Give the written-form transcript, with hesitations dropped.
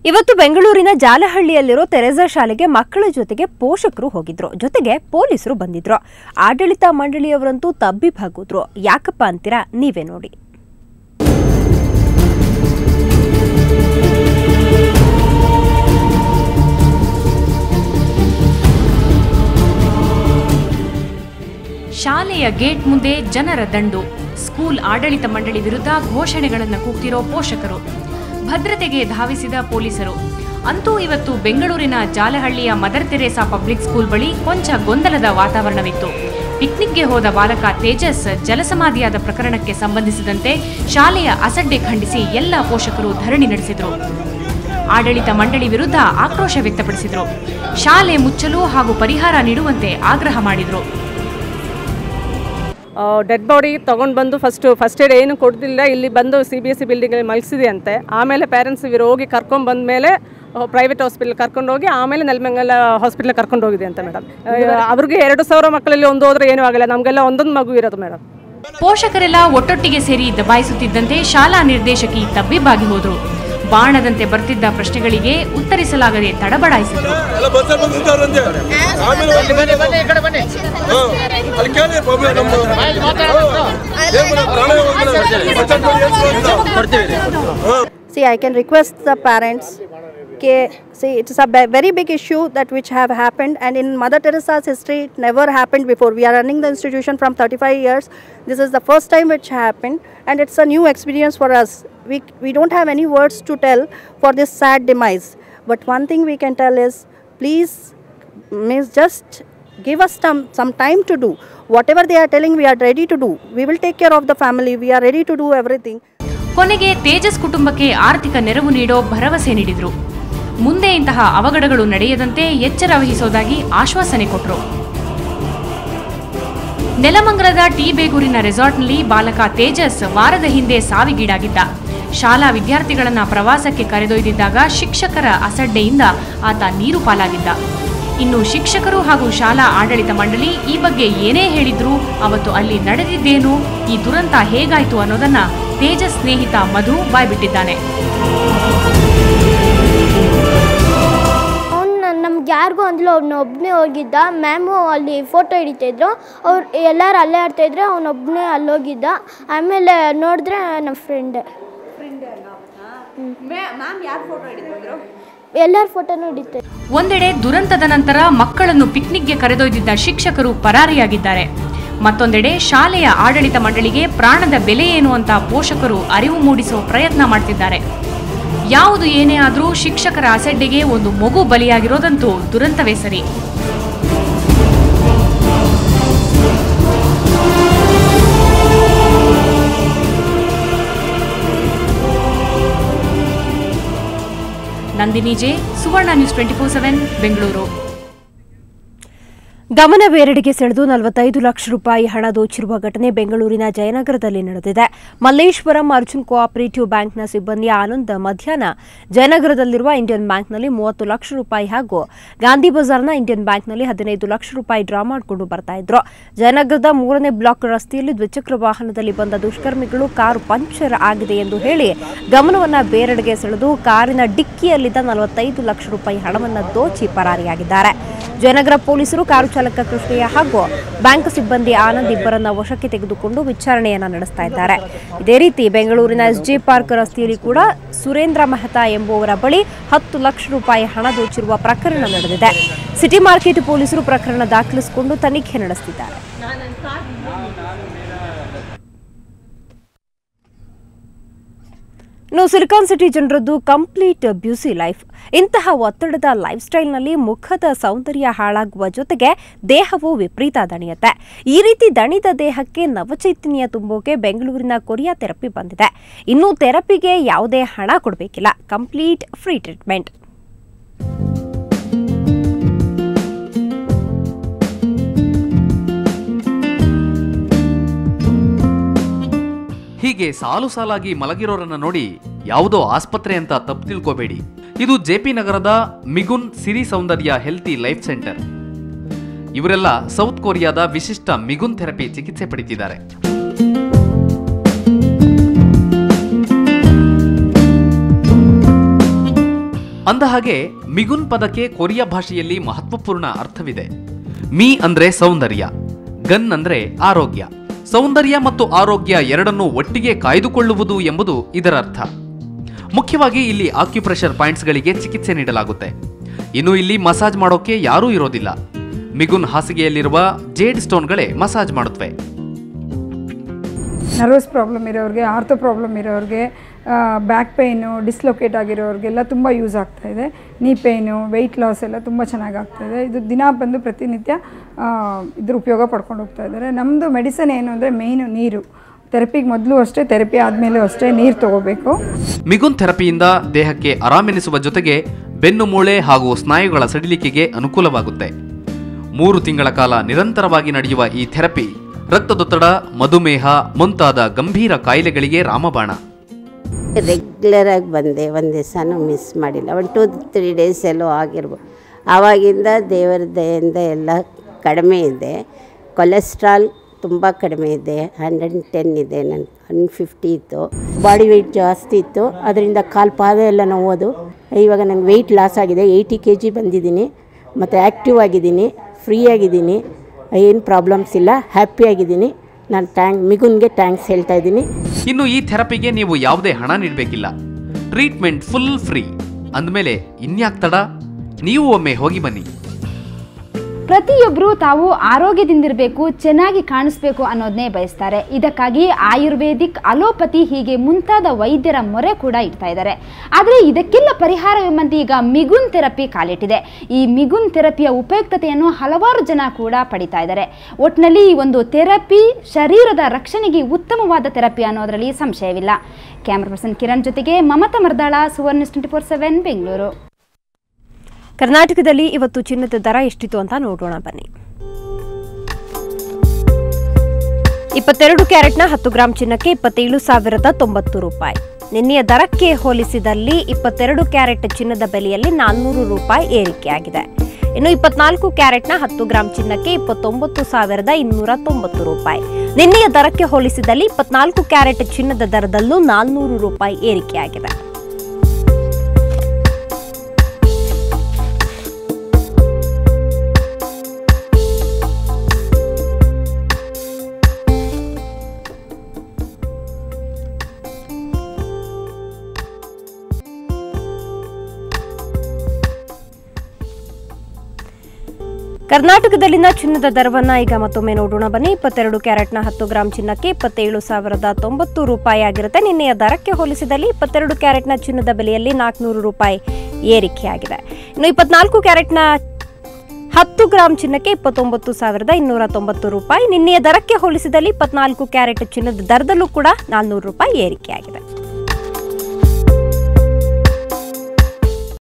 ಇವತ್ತು ಬೆಂಗಳೂರಿನ ಜಾಲಹಳ್ಳಿಯಲ್ಲಿರೋ ತೆರೆಸಾ ಶಾಲೆಗೆ ಮಕ್ಕಳ ಜೊತೆಗೆ ಪೋಷಕರು ಹೋಗಿದ್ರು. ಜೊತೆಗೆ ಪೊಲೀಸರು ಬಂದಿದ್ರು. ಆಡಳಿತ ಮಂಡಳಿಯವರಂತೂ ತಬ್ಬಿಬ್ಬಾಗಿದ್ರು. ಯಾಕಪ್ಪ ಅಂತೀರಾ? ನೀವೇ ನೋಡಿ. ಶಾಲೆಯ ಗೇಟ್ ಮುಂದೆ ಜನರ ದಂಡು. ಸ್ಕೂಲ್ ಆಡಳಿತ ಮಂಡಳಿ ವಿರುದ್ಧ ಘೋಷಣೆಗಳನ್ನು ಕೂಗ್ತಿರೋ ಪೋಷಕರು, ಭದ್ರತೆಗೆ ಧಾವಿಸಿದ ಪೊಲೀಸರು. ಅಂತೂ ಇವತ್ತು ಬೆಂಗಳೂರಿನ ಜಾಲಹಳ್ಳಿಯ ಮದರ್ ತೆರೇಸಾ ಪಬ್ಲಿಕ್ ಸ್ಕೂಲ್ ಬಳಿ ಕೊಂಚ ಗೊಂದಲದ ವಾತಾವರಣವಿತ್ತು. ಪಿಕ್ನಿಕ್ಗೆ ಹೋದ ಬಾಲಕ ತೇಜಸ್ ಜಲಸಮಾಧಿಯಾದ ಪ್ರಕರಣಕ್ಕೆ ಸಂಬಂಧಿಸಿದಂತೆ ಶಾಲೆಯ ಅಸಡ್ಡೆ ಖಂಡಿಸಿ ಎಲ್ಲ ಪೋಷಕರು ಧರಣಿ ನಡೆಸಿದರು. ಆಡಳಿತ ಮಂಡಳಿ ವಿರುದ್ಧ ಆಕ್ರೋಶ ವ್ಯಕ್ತಪಡಿಸಿದರು. ಶಾಲೆ ಮುಚ್ಚಲು ಹಾಗೂ ಪರಿಹಾರ ನೀಡುವಂತೆ ಆಗ್ರಹ ಮಾಡಿದರು. ಡೆಡ್ ಬಾಡಿ ತೊಗೊಂಡು ಬಂದು ಫಸ್ಟ್ ಏಡ್ ಏನು ಕೊಡ್ತಿಲ್ಲ, ಇಲ್ಲಿ ಬಂದು CBSE ಬಿಲ್ಡಿಂಗಲ್ಲಿ ಮಲಗಿಸಿದೆ ಅಂತೆ. ಆಮೇಲೆ ಪೇರೆಂಟ್ಸ್ ಇವರು ಹೋಗಿ ಕರ್ಕೊಂಡು ಬಂದ ಮೇಲೆ ಪ್ರೈವೇಟ್ ಹಾಸ್ಪಿಟಲ್ ಕರ್ಕೊಂಡೋಗಿ ಆಮೇಲೆ ನೆಲಮಂಗಲ ಹಾಸ್ಪಿಟಲ್ ಕರ್ಕೊಂಡು ಹೋಗಿದೆ ಅಂತ ಮೇಡಮ್. ಅವ್ರಿಗೆ 2,000 ಮಕ್ಕಳಲ್ಲಿ ಒಂದು ಹೋದ್ರೆ ಏನೂ ಆಗಲ್ಲ, ನಮಗೆಲ್ಲ ಒಂದೊಂದು ಮಗು ಇರೋದು ಮೇಡಮ್. ಪೋಷಕರೆಲ್ಲ ಒಟ್ಟೊಟ್ಟಿಗೆ ಸೇರಿ ದಬಾಯಿಸುತ್ತಿದ್ದಂತೆ ಶಾಲಾ ನಿರ್ದೇಶಕಿ ತಬ್ಬಿಬ್ಬಾಗಿ ಹೋದರು. ಬಾಣದಂತೆ ಬರ್ತಿದ್ದ ಪ್ರಶ್ನೆಗಳಿಗೆ ಉತ್ತರಿಸಲಾಗದೆ ತಡಬಡಾಯಿಸಿದರು. See, I can request the parents. See, it's a very big issue that which have happened, and in Mother Teresa's history, it never happened before. We are running the institution from 35 years. This is the first time which happened, and it's a new experience for us. We don't have any words to tell for this sad demise. But one thing we can tell is, please, miss, just give us some time to do. Whatever they are telling, we are ready to do. We will take care of the family. We are ready to do everything. ಕೊನೆಗೆ ತೇಜಸ್ ಕುಟುಂಬಕ್ಕೆ ಆರ್ಥಿಕ ನೆರವು ನೀಡೋ ಭರವಸೆ ನೀಡಿದ್ರು. ಮುಂದೆ ಇಂತಹ ಅವಘಡಗಳು ನಡೆಯದಂತೆ ಎಚ್ಚರ ವಹಿಸೋದಾಗಿ ಆಶ್ವಾಸನೆ ಕೊಟ್ಟರು. ನೆಲಮಂಗಲದ ಟಿ ಬೇಗೂರಿನ ರೆಸಾರ್ಟ್ನಲ್ಲಿ ಬಾಲಕ ತೇಜಸ್ ವಾರದ ಹಿಂದೆ ಸಾವಿಗೀಡಾಗಿದ್ದ. ಶಾಲಾ ವಿದ್ಯಾರ್ಥಿಗಳನ್ನ ಪ್ರವಾಸಕ್ಕೆ ಕರೆದೊಯ್ದಿದ್ದಾಗ ಶಿಕ್ಷಕರ ಅಸಡ್ಡೆಯಿಂದ ಆತ ನೀರು ಪಾಲಾಗಿದ್ದ. ಇನ್ನು ಶಿಕ್ಷಕರು ಹಾಗೂ ಶಾಲಾ ಆಡಳಿತ ಮಂಡಳಿ ಈ ಬಗ್ಗೆ ಏನೇ ಹೇಳಿದ್ರು, ಅವತ್ತು ಅಲ್ಲಿ ನಡೆದಿದ್ದೇನು, ಈ ದುರಂತ ಹೇಗಾಯ್ತು ಅನ್ನೋದನ್ನ ತೇಜಸ್ ಸ್ನೇಹಿತ ಮಧು ಬಾಯ್ಬಿಟ್ಟಿದ್ದಾನೆ. ನಮ್ಗೆ ಯಾರಿಗೂ ಅಂದ್ಲು, ಅವನೊಬ್ಬನೇ ಹೋಗಿದ್ದ. ಮ್ಯಾಮು ಅಲ್ಲಿ ಫೋಟೋ ಹಿಡಿತಾಯಿದ್ರು, ಅವ್ರು ಎಲ್ಲರೂ ಅಲ್ಲೇ ಆಡ್ತಾಯಿದ್ರು, ಅವನೊಬ್ಬನೇ ಅಲ್ಲೋಗಿದ್ದ. ಆಮೇಲೆ ನೋಡಿದ್ರೆ ನಮ್ಮ ಫ್ರೆಂಡ್ ಎಲ್ಲರ ಫೋಟೋನೂ ಹಿಡಿತಾರೆ. ಒಂದೆಡೆ ದುರಂತದ ನಂತರ ಮಕ್ಕಳನ್ನು ಪಿಕ್ನಿಕ್ಗೆ ಕರೆದೊಯ್ದಿದ್ದ ಶಿಕ್ಷಕರು ಪರಾರಿಯಾಗಿದ್ದಾರೆ. ಮತ್ತೊಂದೆಡೆ ಶಾಲೆಯ ಆಡಳಿತ ಮಂಡಳಿಗೆ ಪ್ರಾಣದ ಬೆಲೆ ಏನು ಅಂತ ಪೋಷಕರು ಅರಿವು ಮೂಡಿಸುವ ಪ್ರಯತ್ನ ಮಾಡ್ತಿದ್ದಾರೆ. ಯಾವುದು ಏನೇ ಆದರೂ ಶಿಕ್ಷಕರ ಅಸಡ್ಡೆಗೆ ಒಂದು ಮಗು ಬಲಿಯಾಗಿರೋದಂತೂ ದುರಂತವೇ ಸರಿ. ನಂದಿನಿ ಜೆ, ಸುವರ್ಣ ನ್ಯೂಸ್ 24/7 ಬೆಂಗಳೂರು. ಗಮನ ಬೇರೆಡೆಗೆ ಸೆಳೆದು 45 ಲಕ್ಷ ರೂಪಾಯಿ ಹಣ ದೋಚಿರುವ ಘಟನೆ ಬೆಂಗಳೂರಿನ ಜಯನಗರದಲ್ಲಿ ನಡೆದಿದೆ. ಮಲ್ಲೇಶ್ವರಂ ಅರ್ಜುನ್ ಕೋಆಪರೇಟಿವ್ ಬ್ಯಾಂಕ್ನ ಸಿಬ್ಬಂದಿ ಆನಂದ್ ಮಧ್ಯಾಹ್ನ ಜಯನಗರದಲ್ಲಿರುವ ಇಂಡಿಯನ್ ಬ್ಯಾಂಕ್ನಲ್ಲಿ 30 ಲಕ್ಷ ರೂಪಾಯಿ ಹಾಗೂ ಗಾಂಧಿ ಬಜಾರ್ನ ಇಂಡಿಯನ್ ಬ್ಯಾಂಕ್ನಲ್ಲಿ 15 ಲಕ್ಷ ರೂಪಾಯಿ ಡ್ರಾ ಮಾಡಿಕೊಂಡು ಬರ್ತಾ ಇದ್ರು. ಜಯನಗರದ 3ನೇ ಬ್ಲಾಕ್ ರಸ್ತೆಯಲ್ಲಿ ದ್ವಿಚಕ್ರ ವಾಹನದಲ್ಲಿ ಬಂದ ದುಷ್ಕರ್ಮಿಗಳು ಕಾರು ಪಂಕ್ಚರ್ ಆಗಿದೆ ಎಂದು ಹೇಳಿ ಗಮನವನ್ನ ಬೇರೆಡೆಗೆ ಸೆಳೆದು ಕಾರಿನ ಡಿಕ್ಕಿಯಲ್ಲಿದ್ದ 45 ಲಕ್ಷ ರೂಪಾಯಿ ಹಣವನ್ನು ದೋಚಿ ಪರಾರಿಯಾಗಿದ್ದಾರೆ. ಜಯನಗರ ಪೊಲೀಸರು ಕಾರು ಚಾಲಕ ಕೃಷ್ಣಯ್ಯ ಹಾಗೂ ಬ್ಯಾಂಕ್ ಸಿಬ್ಬಂದಿ ಆನಂದ್ ಇಬ್ಬರನ್ನ ವಶಕ್ಕೆ ತೆಗೆದುಕೊಂಡು ವಿಚಾರಣೆಯನ್ನ ನಡೆಸ್ತಾ ಇದ್ದಾರೆ. ಇದೇ ರೀತಿ ಬೆಂಗಳೂರಿನ SJ ಪಾರ್ಕ್ ರಸ್ತೆಯಲ್ಲಿ ಕೂಡ ಸುರೇಂದ್ರ ಮೆಹ್ತಾ ಎಂಬುವರ ಬಳಿ 10 ಲಕ್ಷ ರೂಪಾಯಿ ಹಣ ದೋಚಿರುವ ಪ್ರಕರಣ ನಡೆದಿದೆ. ಸಿಟಿ ಮಾರ್ಕೆಟ್ ಪೊಲೀಸರು ಪ್ರಕರಣ ದಾಖಲಿಸಿಕೊಂಡು ತನಿಖೆ ನಡೆಸುತ್ತಿದ್ದಾರೆ. ಇನ್ನು ಸಿಲಿಕಾನ್ ಸಿಟಿ ಜನರದ್ದು ಕಂಪ್ಲೀಟ್ ಬ್ಯೂಸಿ ಲೈಫ್. ಇಂತಹ ಒತ್ತಡದ ಲೈಫ್ ಸ್ಟೈಲ್ನಲ್ಲಿ ಮುಖದ ಸೌಂದರ್ಯ ಹಾಳಾಗುವ ಜೊತೆಗೆ ದೇಹವು ವಿಪರೀತ ದಣಿಯುತ್ತೆ. ಈ ರೀತಿ ದಣಿದ ದೇಹಕ್ಕೆ ನವಚೈತನ್ಯ ತುಂಬೋಕೆ ಬೆಂಗಳೂರಿನ ಕೊರಿಯಾ ಥೆರಪಿ ಬಂದಿದೆ. ಇನ್ನು ಥೆರಪಿಗೆ ಯಾವುದೇ ಹಣ ಕೊಡಬೇಕಿಲ್ಲ, ಕಂಪ್ಲೀಟ್ ಫ್ರೀ ಟ್ರೀಟ್ಮೆಂಟ್. ಹೀಗೆ ಸಾಲು ಸಾಲಾಗಿ ಮಲಗಿರೋರನ್ನ ನೋಡಿ ಯಾವುದೋ ಆಸ್ಪತ್ರೆ ಅಂತ ತಪ್ಪು ತಿಳ್ಕೋಬೇಡಿ. ಇದು JP ನಗರದ ಮಿಗುನ್ ಸಿರಿ ಸೌಂದರ್ಯ ಹೆಲ್ತಿ ಲೈಫ್ ಸೆಂಟರ್. ಇವರೆಲ್ಲ ಸೌತ್ ಕೊರಿಯಾದ ವಿಶಿಷ್ಟ ಮಿಗುನ್ ಥೆರಪಿ ಚಿಕಿತ್ಸೆ ಪಡೆದಿದ್ದಾರೆ. ಅಂದಹಾಗೆ ಮಿಗುನ್ ಪದಕ್ಕೆ ಕೊರಿಯಾ ಭಾಷೆಯಲ್ಲಿ ಮಹತ್ವಪೂರ್ಣ ಅರ್ಥವಿದೆ. ಮಿ ಅಂದ್ರೆ ಸೌಂದರ್ಯ, ಗನ್ ಅಂದ್ರೆ ಆರೋಗ್ಯ. ಸೌಂದರ್ಯ ಮತ್ತು ಆರೋಗ್ಯ ಎರಡನ್ನೂ ಒಟ್ಟಿಗೆ ಕಾಯ್ದುಕೊಳ್ಳುವುದು ಎಂಬುದು ಇದರ ಅರ್ಥ. ಮುಖ್ಯವಾಗಿ ಇಲ್ಲಿ ಆಕ್ಯುಪ್ರೆಷರ್ ಪಾಯಿಂಟ್ಸ್ಗಳಿಗೆ ಚಿಕಿತ್ಸೆ ನೀಡಲಾಗುತ್ತೆ. ಇನ್ನು ಇಲ್ಲಿ ಮಸಾಜ್ ಮಾಡೋಕೆ ಯಾರೂ ಇರೋದಿಲ್ಲ. ಮಿಗುನ್ ಹಾಸಿಗೆಯಲ್ಲಿರುವ ಜೇಡ್ ಸ್ಟೋನ್ಗಳೇ ಮಸಾಜ್ ಮಾಡುತ್ತವೆ. ನರ್ವಸ್ ಪ್ರಾಬ್ಲಮ್ ಇರೋರಿಗೆ, ಆರ್ಥೋ ಪ್ರಾಬ್ಲಮ್ ಇರೋರಿಗೆ, ಬ್ಯಾಕ್ ಪೇಯ್ನು, ಡಿಸ್ಲೊಕೇಟ್ ಆಗಿರೋರಿಗೆಲ್ಲ ತುಂಬ ಯೂಸ್ ಆಗ್ತಾಯಿದೆ. ನೀ ಪೇಯ್ನು, ವೆಯ್ಟ್ ಲಾಸ್ ಎಲ್ಲ ತುಂಬ ಚೆನ್ನಾಗಿ ಆಗ್ತಾಯಿದೆ. ಇದು ದಿನ ಬಂದು ಪ್ರತಿನಿತ್ಯ ಇದ್ರ ಉಪಯೋಗ ಪಡ್ಕೊಂಡು ಹೋಗ್ತಾ ಇದ್ದಾರೆ. ನಮ್ಮದು ಮೆಡಿಸನ್ ಏನು ಅಂದರೆ ಮೇಯ್ನು ನೀರು. ಥೆರಪಿಗೆ ಮೊದಲು ಅಷ್ಟೇ, ಥೆರಪಿ ಆದಮೇಲೆ ಅಷ್ಟೇ ನೀರು ತಗೋಬೇಕು. ಮಿಗುನ್ ಥೆರಪಿಯಿಂದ ದೇಹಕ್ಕೆ ಆರಾಮೆನಿಸುವ ಜೊತೆಗೆ ಬೆನ್ನು ಮೂಳೆ ಹಾಗೂ ಸ್ನಾಯುಗಳ ಸಡಿಲಿಕೆಗೆ ಅನುಕೂಲವಾಗುತ್ತೆ. 3 ತಿಂಗಳ ಕಾಲ ನಿರಂತರವಾಗಿ ನಡೆಯುವ ಈ ಥೆರಪಿ ರಕ್ತದೊತ್ತಡ, ಮಧುಮೇಹ ಮುಂತಾದ ಗಂಭೀರ ಕಾಯಿಲೆಗಳಿಗೆ ರಾಮಬಾಣ. ರೆಗ್ಯುಲರ್ ಆಗಿ ಬಂದೆ, ಒಂದು ದಿವಸನೂ ಮಿಸ್ ಮಾಡಿಲ್ಲ. 1-2-3 ಡೇಸ್ ಎಲ್ಲೋ ಆಗಿರ್ಬೋದು. ಆವಾಗಿಂದ ದೇವರ ದಯೆಯಿಂದ ಎಲ್ಲ ಕಡಿಮೆ ಇದೆ. ಕೊಲೆಸ್ಟ್ರಾಲ್ ತುಂಬ ಕಡಿಮೆ ಇದೆ, 110 ಇದೆ, ನನ್ನ 150 ಇತ್ತು. ಬಾಡಿ ವೆಯ್ಟ್ ಜಾಸ್ತಿ ಇತ್ತು, ಅದರಿಂದ ಕಾಲು ಪಾದ ಎಲ್ಲ ನೋವೋದು. ಇವಾಗ ನನಗೆ ವೆಯ್ಟ್ ಲಾಸ್ ಆಗಿದೆ, 80 kg ಬಂದಿದ್ದೀನಿ. ಮತ್ತು ಆ್ಯಕ್ಟಿವ್ ಆಗಿದ್ದೀನಿ, ಫ್ರೀ ಆಗಿದ್ದೀನಿ, ಏನು ಪ್ರಾಬ್ಲಮ್ಸ್ ಇಲ್ಲ, ಹ್ಯಾಪಿಯಾಗಿದ್ದೀನಿ. ನಾನು ಮಿಗುನ್ಗೆ ಥ್ಯಾಂಕ್ಸ್ ಹೇಳ್ತಾ ಇದ್ದೀನಿ. ಇನ್ನು ಈ ಥೆರಪಿಗೆ ನೀವು ಯಾವುದೇ ಹಣ ನೀಡಬೇಕಿಲ್ಲ. ಟ್ರೀಟ್ಮೆಂಟ್ ಫುಲ್ ಫ್ರೀ ಅಂದಮೇಲೆ ಇನ್ಯಾಕ್ ತಡ? ನೀವು ಒಮ್ಮೆ ಹೋಗಿ ಬನ್ನಿ. ಪ್ರತಿಯೊಬ್ಬರು ತಾವು ಆರೋಗ್ಯದಿಂದಿರಬೇಕು, ಚೆನ್ನಾಗಿ ಕಾಣಿಸ್ಬೇಕು ಅನ್ನೋದನ್ನೇ ಬಯಸ್ತಾರೆ. ಇದಕ್ಕಾಗಿ ಆಯುರ್ವೇದಿಕ್, ಅಲೋಪತಿ ಹೀಗೆ ಮುಂತಾದ ವೈದ್ಯರ ಮೊರೆ ಕೂಡ ಇಡ್ತಾ ಇದ್ದಾರೆ. ಆದರೆ ಇದಕ್ಕೆಲ್ಲ ಪರಿಹಾರವೆಂಬಂತೆ ಈಗ ಮಿಗುನ್ ಥೆರಪಿ ಕಾಲಿಟ್ಟಿದೆ. ಈ ಮಿಗುನ್ ಥೆರಪಿಯ ಉಪಯುಕ್ತತೆಯನ್ನು ಹಲವಾರು ಜನ ಕೂಡ ಪಡಿತಾ ಇದ್ದಾರೆ. ಒಟ್ಟಿನಲ್ಲಿ ಈ ಒಂದು ಥೆರಪಿ ಶರೀರದ ರಕ್ಷಣೆಗೆ ಉತ್ತಮವಾದ ಥೆರಪಿ ಅನ್ನೋದರಲ್ಲಿ ಸಂಶಯವಿಲ್ಲ. ಕ್ಯಾಮರಾ ಪರ್ಸನ್ ಕಿರಣ್ ಜೊತೆಗೆ ಮಮತಾ ಮರ್ದಾಳ, ಸುವರ್ಣ 24/7 ಬೆಂಗಳೂರು. ಕರ್ನಾಟಕದಲ್ಲಿ ಇವತ್ತು ಚಿನ್ನದ ದರ ಎಷ್ಟಿತ್ತು ಅಂತ ನೋಡೋಣ ಬನ್ನಿ. 22 ಕ್ಯಾರೆಟ್ನ 10 ಗ್ರಾಂ ಚಿನ್ನಕ್ಕೆ 27,090 ರೂಪಾಯಿ. ನಿನ್ನೆಯ ದರಕ್ಕೆ ಹೋಲಿಸಿದಲ್ಲಿ 22 ಕ್ಯಾರೆಟ್ ಚಿನ್ನದ ಬೆಲೆಯಲ್ಲಿ 400 ರೂಪಾಯಿ ಏರಿಕೆಯಾಗಿದೆ. ಇನ್ನು 24 ಕ್ಯಾರೆಟ್ನ 10 ಗ್ರಾಂ ಚಿನ್ನಕ್ಕೆ 29,290 ರೂಪಾಯಿ. ನಿನ್ನೆಯ ದರಕ್ಕೆ ಹೋಲಿಸಿದಲ್ಲಿ 24 ಕ್ಯಾರೆಟ್ ಚಿನ್ನದ ದರದಲ್ಲೂ 400 ರೂಪಾಯಿ ಏರಿಕೆಯಾಗಿದೆ. ಕರ್ನಾಟಕದಲ್ಲಿನ ಚಿನ್ನದ ದರವನ್ನ ಈಗ ಮತ್ತೊಮ್ಮೆ ನೋಡೋಣ ಬನ್ನಿ. 22 ಕ್ಯಾರೆಟ್ನ 10 ಗ್ರಾಂ ಚಿನ್ನಕ್ಕೆ 27,090 ರೂಪಾಯಿ ಆಗಿರುತ್ತೆ. ನಿನ್ನೆಯ ದರಕ್ಕೆ ಹೋಲಿಸಿದಲ್ಲಿ 22 ಕ್ಯಾರೆಟ್ನ ಚಿನ್ನದ ಬೆಲೆಯಲ್ಲಿ 400 ರೂಪಾಯಿ ಏರಿಕೆಯಾಗಿದೆ. ಇನ್ನು 24 ಕ್ಯಾರೆಟ್ನ 10 ಗ್ರಾಂ ಚಿನ್ನಕ್ಕೆ 29,290 ರೂಪಾಯಿ. ನಿನ್ನೆಯ ದರಕ್ಕೆ ಹೋಲಿಸಿದಲ್ಲಿ 24 ಕ್ಯಾರೆಟ್ ಚಿನ್ನದ ದರದಲ್ಲೂ ಕೂಡ 400 ರೂಪಾಯಿ ಏರಿಕೆಯಾಗಿದೆ.